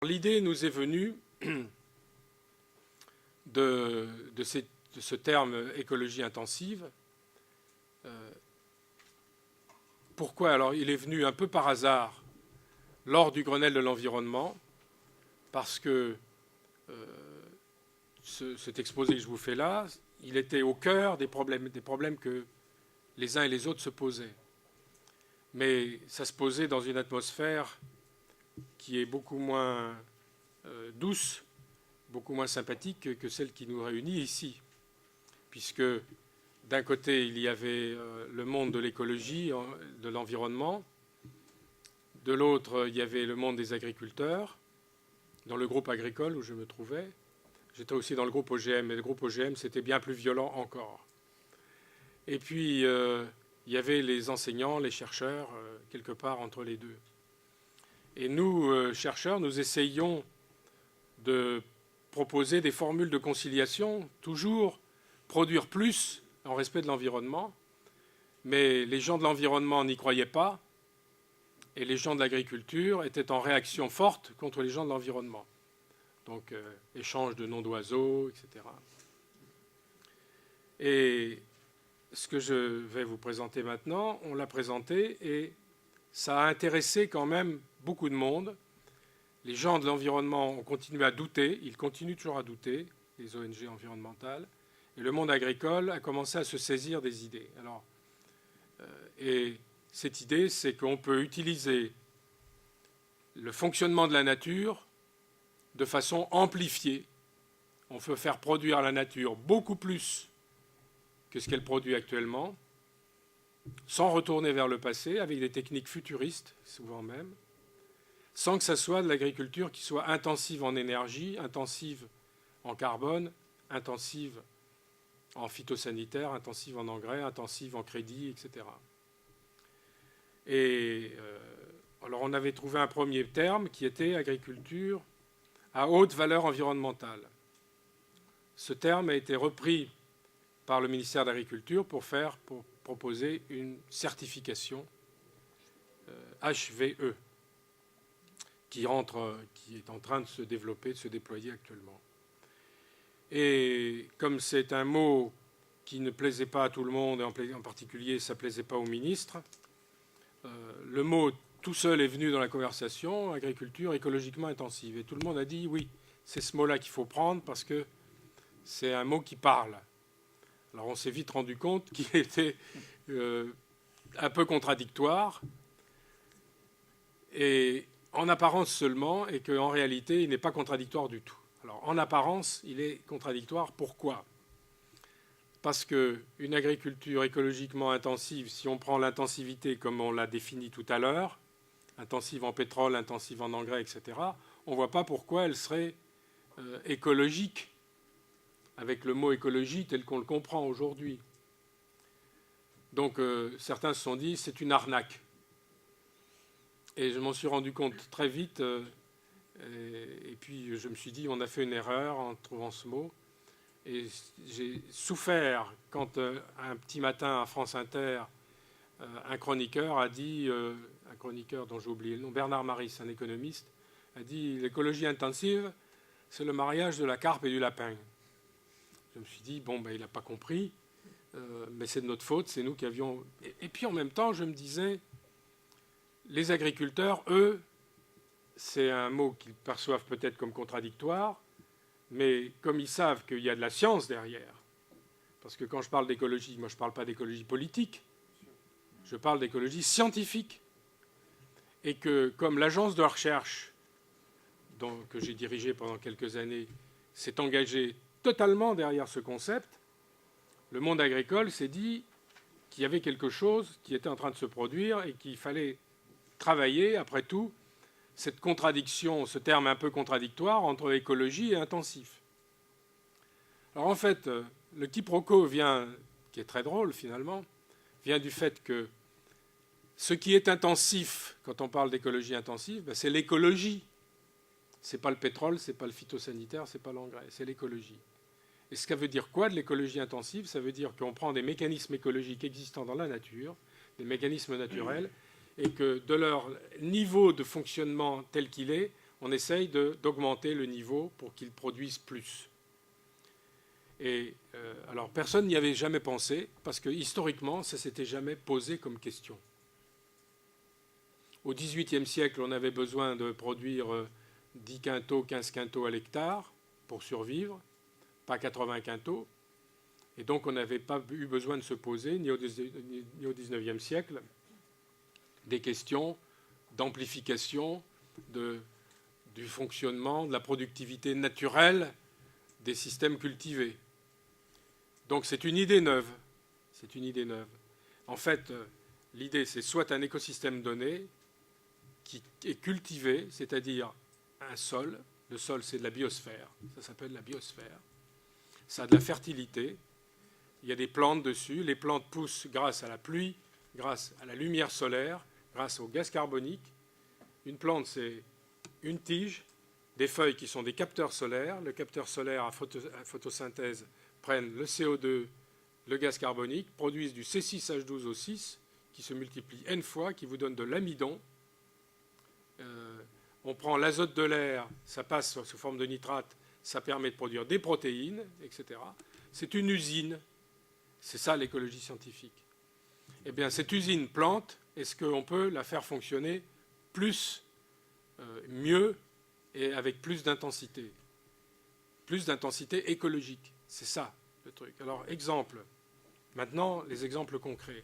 L'idée nous est venue de ce terme écologie intensive. Pourquoi? Alors, il est venu un peu par hasard lors du Grenelle de l'environnement, parce que cet exposé que je vous fais là, il était au cœur des problèmes que les uns et les autres se posaient. Mais ça se posait dans une atmosphère qui est beaucoup moins douce, beaucoup moins sympathique que celle qui nous réunit ici. Puisque d'un côté, il y avait le monde de l'écologie, de l'environnement. De l'autre, il y avait le monde des agriculteurs, dans le groupe agricole où je me trouvais. J'étais aussi dans le groupe OGM, mais le groupe OGM, c'était bien plus violent encore. Et puis, il y avait les enseignants, les chercheurs, quelque part entre les deux. Et nous, chercheurs, nous essayions de proposer des formules de conciliation, toujours produire plus en respect de l'environnement, mais les gens de l'environnement n'y croyaient pas, et les gens de l'agriculture étaient en réaction forte contre les gens de l'environnement. Donc, échange de noms d'oiseaux, etc. Et ce que je vais vous présenter maintenant, on l'a présenté, et ça a intéressé quand même beaucoup de monde. Les gens de l'environnement ont continué à douter, ils continuent toujours à douter, les ONG environnementales, et le monde agricole a commencé à se saisir des idées. Alors, et cette idée, c'est qu'on peut utiliser le fonctionnement de la nature de façon amplifiée. On peut faire produire la nature beaucoup plus que ce qu'elle produit actuellement, sans retourner vers le passé, avec des techniques futuristes, souvent même, sans que ce soit de l'agriculture qui soit intensive en énergie, intensive en carbone, intensive en phytosanitaire, intensive en engrais, intensive en crédit, etc. Et alors on avait trouvé un premier terme qui était agriculture à haute valeur environnementale. Ce terme a été repris par le ministère de l'Agriculture pour proposer une certification HVE qui est en train de se développer, de se déployer actuellement. Et comme c'est un mot qui ne plaisait pas à tout le monde, et en particulier ça ne plaisait pas au ministre, le mot tout seul est venu dans la conversation, agriculture écologiquement intensive. Et tout le monde a dit oui, c'est ce mot-là qu'il faut prendre parce que c'est un mot qui parle. Alors on s'est vite rendu compte qu'il était un peu contradictoire, et en apparence seulement, et qu'en réalité, il n'est pas contradictoire du tout. Alors en apparence, il est contradictoire. Pourquoi? Parce qu'une agriculture écologiquement intensive, si on prend l'intensivité comme on l'a définie tout à l'heure, intensive en pétrole, intensive en engrais, etc., on ne voit pas pourquoi elle serait écologique, avec le mot écologie tel qu'on le comprend aujourd'hui. Donc certains se sont dit c'est une arnaque. Et je m'en suis rendu compte très vite. Et puis je me suis dit on a fait une erreur en trouvant ce mot. Et j'ai souffert quand un petit matin à France Inter, un chroniqueur a dit, un chroniqueur dont j'ai oublié le nom, Bernard Maris, un économiste, a dit l'écologie intensive, c'est le mariage de la carpe et du lapin. Je me suis dit, bon, ben, il n'a pas compris, mais c'est de notre faute, c'est nous qui avions... Et puis en même temps, je me disais, les agriculteurs, eux, c'est un mot qu'ils perçoivent peut-être comme contradictoire, mais comme ils savent qu'il y a de la science derrière, parce que quand je parle d'écologie, moi je ne parle pas d'écologie politique, je parle d'écologie scientifique, et que comme l'agence de recherche que j'ai dirigée pendant quelques années s'est engagée totalement derrière ce concept, le monde agricole s'est dit qu'il y avait quelque chose qui était en train de se produire et qu'il fallait travailler, après tout, cette contradiction, ce terme un peu contradictoire entre écologie et intensif. Alors en fait, le quiproquo vient, qui est très drôle finalement, vient du fait que ce qui est intensif, quand on parle d'écologie intensive, ben c'est l'écologie. Ce n'est pas le pétrole, ce n'est pas le phytosanitaire, ce n'est pas l'engrais, c'est l'écologie. Et ce que ça veut dire quoi de l'écologie intensive? Ça veut dire qu'on prend des mécanismes écologiques existants dans la nature, des mécanismes naturels, et que de leur niveau de fonctionnement tel qu'il est, on essaye d'augmenter le niveau pour qu'ils produisent plus. Et alors personne n'y avait jamais pensé, parce que historiquement, ça ne s'était jamais posé comme question. Au XVIIIe siècle, on avait besoin de produire 10 quintaux, 15 quintaux à l'hectare pour survivre, pas 80 quintaux. Et donc on n'avait pas eu besoin de se poser, ni au XIXe siècle, des questions d'amplification du fonctionnement, de la productivité naturelle des systèmes cultivés. Donc c'est une idée neuve. C'est une idée neuve. En fait, l'idée, c'est soit un écosystème donné qui est cultivé, c'est-à-dire un sol. Le sol, c'est de la biosphère. Ça s'appelle la biosphère. Ça a de la fertilité. Il y a des plantes dessus. Les plantes poussent grâce à la pluie, grâce à la lumière solaire, grâce au gaz carbonique. Une plante, c'est une tige, des feuilles qui sont des capteurs solaires. Le capteur solaire à photosynthèse prennent le CO2, le gaz carbonique, produisent du C6H12O6 qui se multiplie N fois, qui vous donne de l'amidon. On prend l'azote de l'air, ça passe sous forme de nitrate, ça permet de produire des protéines, etc. C'est une usine. C'est ça l'écologie scientifique. Eh bien, cette usine plante, est-ce qu'on peut la faire fonctionner plus, mieux et avec plus d'intensité écologique. C'est ça le truc. Alors, exemple. Maintenant, les exemples concrets.